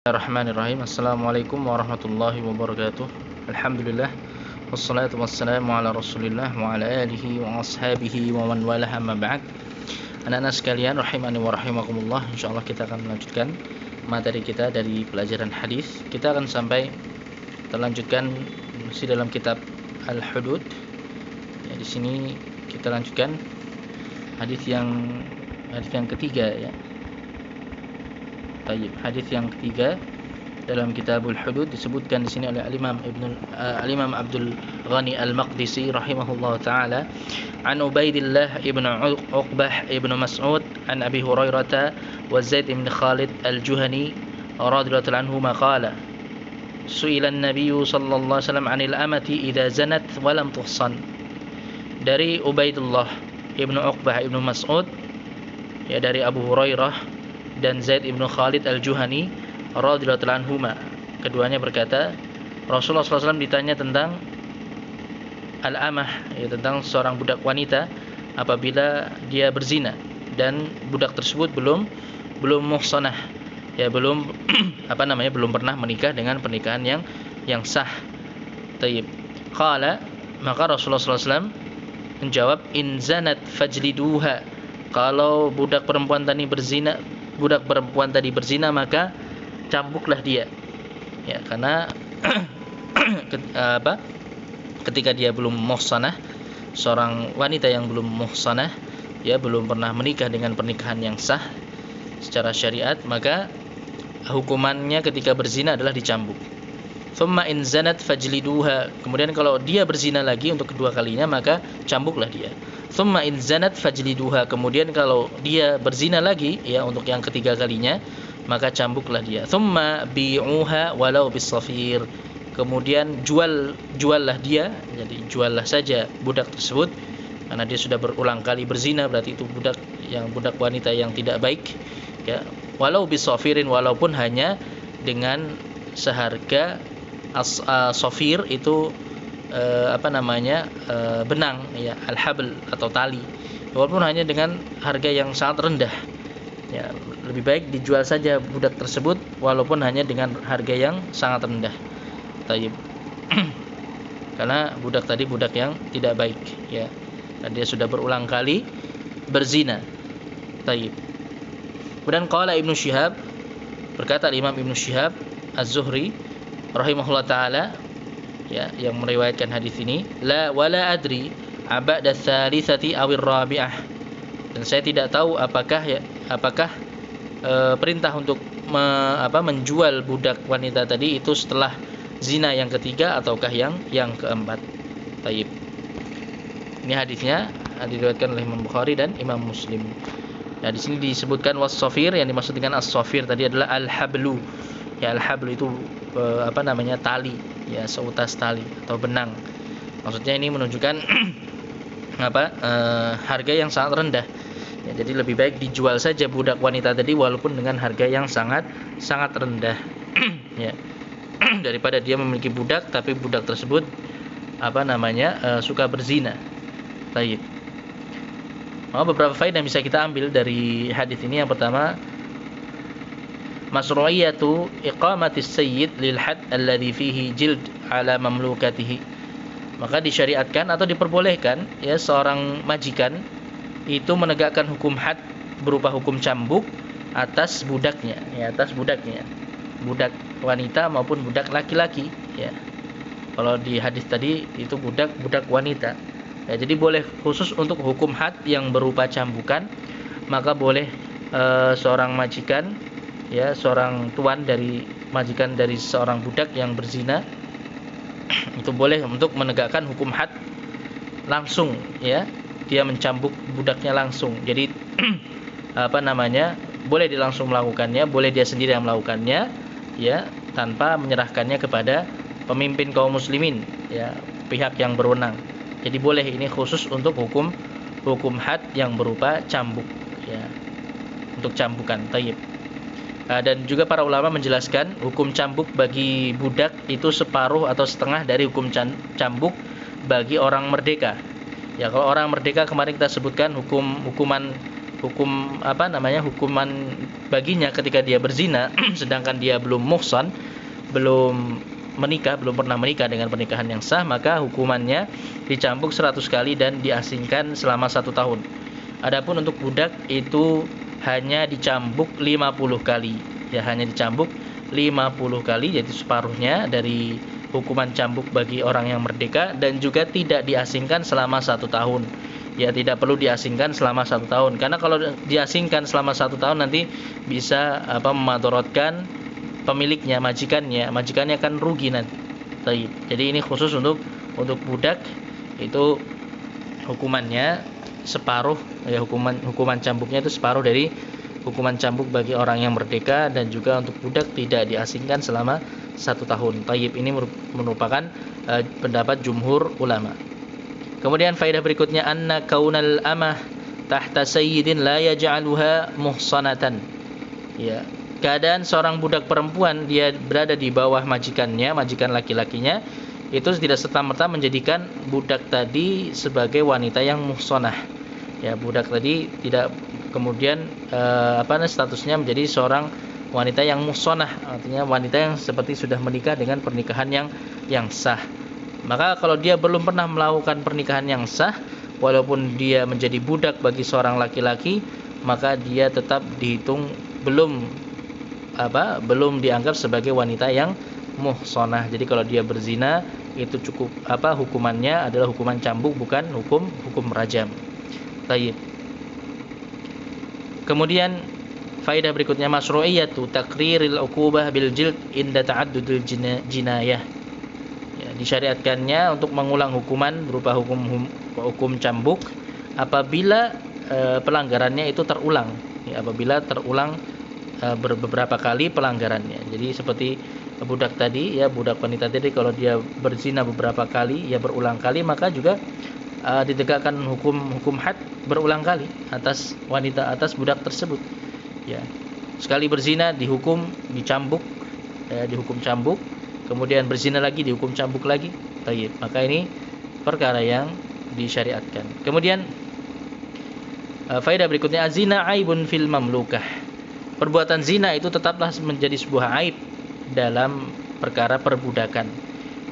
Bismillahirrahmanirrahim. Assalamualaikum warahmatullahi wabarakatuh. Alhamdulillah wassalatu wassalamu ala Rasulillah wa ala alihi wa ashabihi wa man walah, amma ba'd. Anak-anak sekalian rahimani wa rahimakumullah, insyaallah kita akan melanjutkan materi kita dari pelajaran hadis. Kita akan sampai terlanjutkan masih dalam kitab Al-Hudud. Ya, di sini kita lanjutkan hadis yang ketiga ya. Hadis yang ketiga dalam Kitabul Hudud disebutkan di sini oleh Al-Imam Abdul Ghani Al-Maqdisi rahimahullah taala, an Ubaidillah ibn Uqbah ibn Mas'ud an Abi Hurairah wa Zaid ibn Khalid Al-Juhani radhiyallahu anhu qala su'ila an-nabiy sallallahu alaihi wasallam 'anil amati idza zanat wa lam tuhsan. Dari Ubaidillah ibn Uqbah ibn Mas'ud, ya, dari Abu Hurairah dan Zaid ibn Khalid Al-Juhani radhiyallahu anhuma, keduanya berkata, Rasulullah SAW ditanya tentang al-amah, ya, tentang seorang budak wanita apabila dia berzina dan budak tersebut belum muhsanah, ya, belum belum pernah menikah dengan pernikahan yang sah. Tayyib. Qala, maka Rasulullah SAW menjawab, in zanat fajliduha, kalau budak perempuan tadi berzina maka cambuklah dia, ya, karena ketika dia belum muhsanah, seorang wanita yang belum muhsanah, ya, belum pernah menikah dengan pernikahan yang sah secara syariat, maka hukumannya ketika berzina adalah dicambuk. Thumma in zanat fajliduha, kemudian kalau dia berzina lagi untuk kedua kalinya maka cambuklah dia. Thumma in zanat fajliduha, kemudian kalau dia berzina lagi, ya, untuk yang ketiga kalinya maka cambuklah dia. Thumma bi'uha walau bisafir, kemudian juallah dia, jadi juallah saja budak tersebut karena dia sudah berulang kali berzina, berarti itu budak wanita yang tidak baik, ya, walau bisafirin, walaupun hanya dengan seharga safir itu benang, ya, al-habl atau tali, walaupun hanya dengan harga yang sangat rendah, ya, lebih baik dijual saja budak tersebut walaupun hanya dengan harga yang sangat rendah. Tayyib. Karena budak tadi budak yang tidak baik, ya, dan dia sudah berulang kali berzina. Tayyib. Kemudian qala Ibnu Syihab, berkata Imam Ibnu Syihab Az-Zuhri rahimahullah taala, ya, yang meriwayatkan hadis ini, la wala adri abada tsalitsati awir rabi'ah, dan saya tidak tahu apakah perintah untuk menjual budak wanita tadi itu setelah zina yang ketiga ataukah yang keempat. Taib. Ini hadisnya diriwayatkan oleh Imam Bukhari dan Imam Muslim. Nah, di sini disebutkan was-safir, yang dimaksud dengan as-safir tadi adalah al-hablu. Ya, al-hablu itu tali, ya, seutas tali atau benang. Maksudnya ini menunjukkan harga yang sangat rendah. Ya, jadi lebih baik dijual saja budak wanita tadi walaupun dengan harga yang sangat rendah. Ya. Daripada dia memiliki budak tapi budak tersebut suka berzina. Baik. Beberapa faedah yang bisa kita ambil dari hadis ini. Yang pertama, masru'iyatu iqamatis sayyid lil had alladhi fihi jild ala mamlukatihi, maka disyariatkan atau diperbolehkan, ya, seorang majikan itu menegakkan hukum had berupa hukum cambuk atas budaknya, ya, budak wanita maupun budak laki-laki, ya. Kalau di hadis tadi itu budak wanita, ya, jadi boleh khusus untuk hukum had yang berupa cambukan, maka boleh seorang majikan, ya, seorang tuan dari majikan dari seorang budak yang berzina itu boleh untuk menegakkan hukum had langsung, ya, dia mencambuk budaknya langsung. Jadi boleh dia langsung melakukannya, boleh dia sendiri yang melakukannya, ya, tanpa menyerahkannya kepada pemimpin kaum muslimin, ya, pihak yang berwenang. Jadi boleh, ini khusus untuk hukum had yang berupa cambuk, ya, untuk cambukan. Tayyib. Dan juga para ulama menjelaskan hukum cambuk bagi budak itu separuh atau setengah dari hukum cambuk bagi orang merdeka. Ya, kalau orang merdeka kemarin kita sebutkan hukuman hukuman baginya ketika dia berzina sedangkan dia belum muhsan, belum pernah menikah dengan pernikahan yang sah, maka hukumannya dicambuk 100 kali dan diasingkan selama 1 tahun. Adapun untuk budak itu hanya dicambuk 50 kali. Ya, hanya dicambuk 50 kali, jadi separuhnya dari hukuman cambuk bagi orang yang merdeka, dan juga tidak diasingkan selama 1 tahun. Ya, tidak perlu diasingkan selama 1 tahun, karena kalau diasingkan selama 1 tahun nanti bisa memadorotkan pemiliknya, majikannya akan rugi nanti. Jadi ini khusus untuk budak, itu hukumannya separuh, ya, hukuman cambuknya itu separuh dari hukuman cambuk bagi orang yang merdeka, dan juga untuk budak tidak diasingkan selama 1 tahun. Ini merupakan pendapat jumhur ulama. Kemudian faedah berikutnya, anna kaunal amah tahta sayyidin la yaj'aluha muhsanatan. Ya, keadaan seorang budak perempuan dia berada di bawah majikannya, majikan laki-lakinya, itu tidak serta-merta menjadikan budak tadi sebagai wanita yang muhsanah. Ya, budak tadi tidak kemudian statusnya menjadi seorang wanita yang muhsanah, artinya wanita yang seperti sudah menikah dengan pernikahan yang sah. Maka kalau dia belum pernah melakukan pernikahan yang sah, walaupun dia menjadi budak bagi seorang laki-laki, maka dia tetap dihitung belum dianggap sebagai wanita yang muhsanah. Jadi kalau dia berzina itu cukup hukumannya adalah hukuman cambuk, bukan hukum rajam. Baik. Kemudian faedah berikutnya, masyru'iyatu taqriril uqubah bil jild inda ta'addudil jinayah. Ya, disyariatkannya untuk mengulang hukuman berupa hukum cambuk apabila pelanggarannya itu terulang. Ya, apabila terulang beberapa kali pelanggarannya. Jadi seperti budak tadi, ya, budak wanita tadi, kalau dia berzina beberapa kali, ya berulang kali, maka juga ditegakkan hukum had berulang kali atas budak tersebut. Ya, sekali berzina dihukum cambuk, kemudian berzina lagi dihukum cambuk lagi. Maka ini perkara yang disyariatkan. Kemudian faedah berikutnya, azina aibun fil mamlukah. Perbuatan zina itu tetaplah menjadi sebuah aib dalam perkara perbudakan.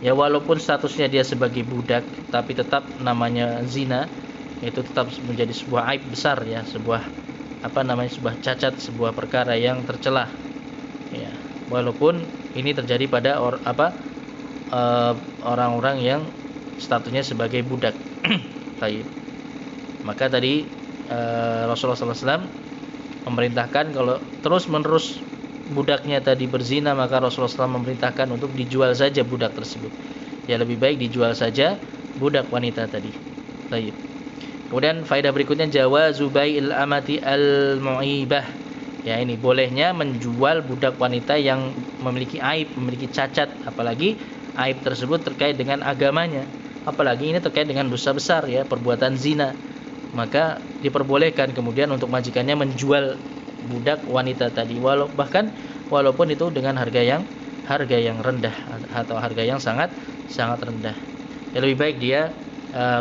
Ya, walaupun statusnya dia sebagai budak, tapi tetap namanya zina, itu tetap menjadi sebuah aib besar, ya, sebuah cacat, sebuah perkara yang tercela. Ya, walaupun ini terjadi pada orang-orang yang statusnya sebagai budak. Maka tadi Rasulullah SAW memerintahkan kalau terus-menerus budaknya tadi berzina, maka Rasulullah SAW memerintahkan untuk dijual saja budak tersebut. Ya, lebih baik dijual saja budak wanita tadi. Kemudian faedah berikutnya, jawazu bai'il amati al-mu'ibah. Ya, ini bolehnya menjual budak wanita yang memiliki aib, memiliki cacat, apalagi aib tersebut terkait dengan agamanya. Apalagi ini terkait dengan dosa besar, ya, perbuatan zina. Maka diperbolehkan kemudian untuk majikannya menjual budak wanita tadi, walaupun itu dengan harga yang rendah atau harga yang sangat rendah. Ya, lebih baik dia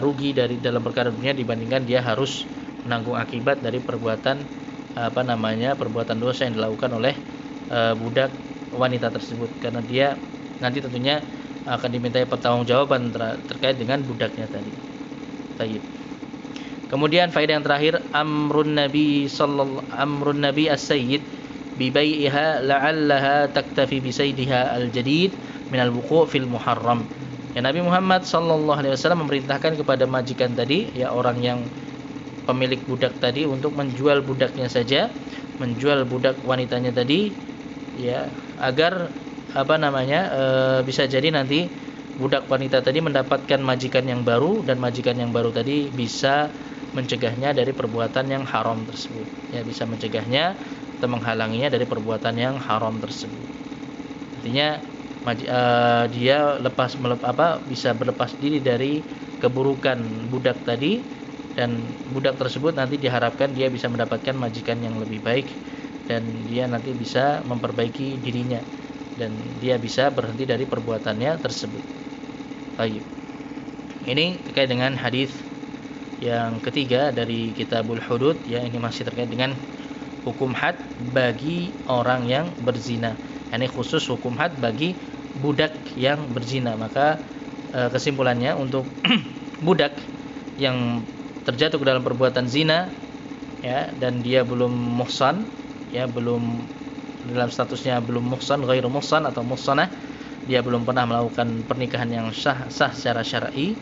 rugi dalam perkara dunia dibandingkan dia harus menanggung akibat dari perbuatan dosa yang dilakukan oleh budak wanita tersebut, karena dia nanti tentunya akan dimintai pertanggungjawaban terkait dengan budaknya tadi. Kemudian faedah yang terakhir, amrun nabi as-sayyid bi bai'iha la'allaha taktafi bi saydiha al-jadid min al-wuqu' fil muharram. Ya, Nabi Muhammad sallallahu alaihi wasallam memerintahkan kepada majikan tadi, ya, orang yang pemilik budak tadi, untuk menjual budaknya saja, menjual budak wanitanya tadi, ya, agar bisa jadi nanti budak wanita tadi mendapatkan majikan yang baru, dan majikan yang baru tadi bisa mencegahnya dari perbuatan yang haram tersebut. Ya, bisa mencegahnya atau menghalanginya dari perbuatan yang haram tersebut. Artinya dia bisa berlepas diri dari keburukan budak tadi, dan budak tersebut nanti diharapkan dia bisa mendapatkan majikan yang lebih baik, dan dia nanti bisa memperbaiki dirinya, dan dia bisa berhenti dari perbuatannya tersebut. Baik. Ini terkait dengan hadis Yang ketiga dari Kitabul Hudud, ya ini masih terkait dengan hukum had bagi orang yang berzina. Ini khusus hukum had bagi budak yang berzina. Maka kesimpulannya untuk budak yang terjatuh ke dalam perbuatan zina, ya, dan dia belum muhsan, ya, belum dalam statusnya belum muhsan, ghairu muhsan atau muhsanah, dia belum pernah melakukan pernikahan yang sah secara syar'i,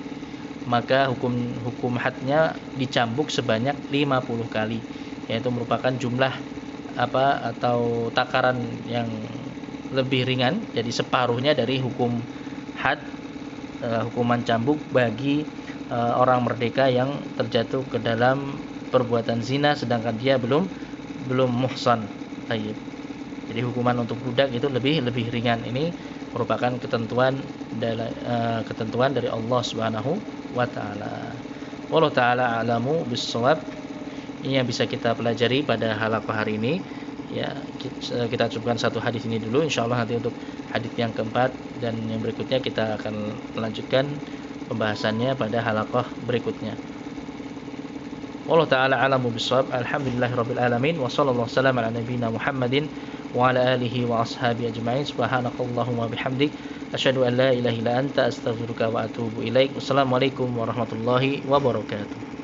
maka hukum hadnya dicambuk sebanyak 50 kali, yaitu merupakan jumlah atau takaran yang lebih ringan, jadi separuhnya dari hukum had, hukuman cambuk bagi orang merdeka yang terjatuh ke dalam perbuatan zina sedangkan dia belum muhsan. Baik. Jadi hukuman untuk budak itu lebih ringan. Ini merupakan ketentuan dari Allah Subhanahu wa taala. Wallahu taala alamu bissawab. Ini yang bisa kita pelajari pada halaqah hari ini. Ya, kita cukupkan satu hadis ini dulu. Insyaallah nanti untuk hadis yang keempat dan yang berikutnya kita akan melanjutkan pembahasannya pada halaqah berikutnya. Wallahu taala alamu bissawab. Alhamdulillahirabbil alamin wa sallallahu wasallam ala nabiyyina Muhammadin wa ala alihi wa ashabihi ajma'in. Subhanakallahumma bihamdik asyhadu an la ilaha illa anta astaghfiruka wa atubu ilaik. Wassalamualaikum warahmatullahi wabarakatuh.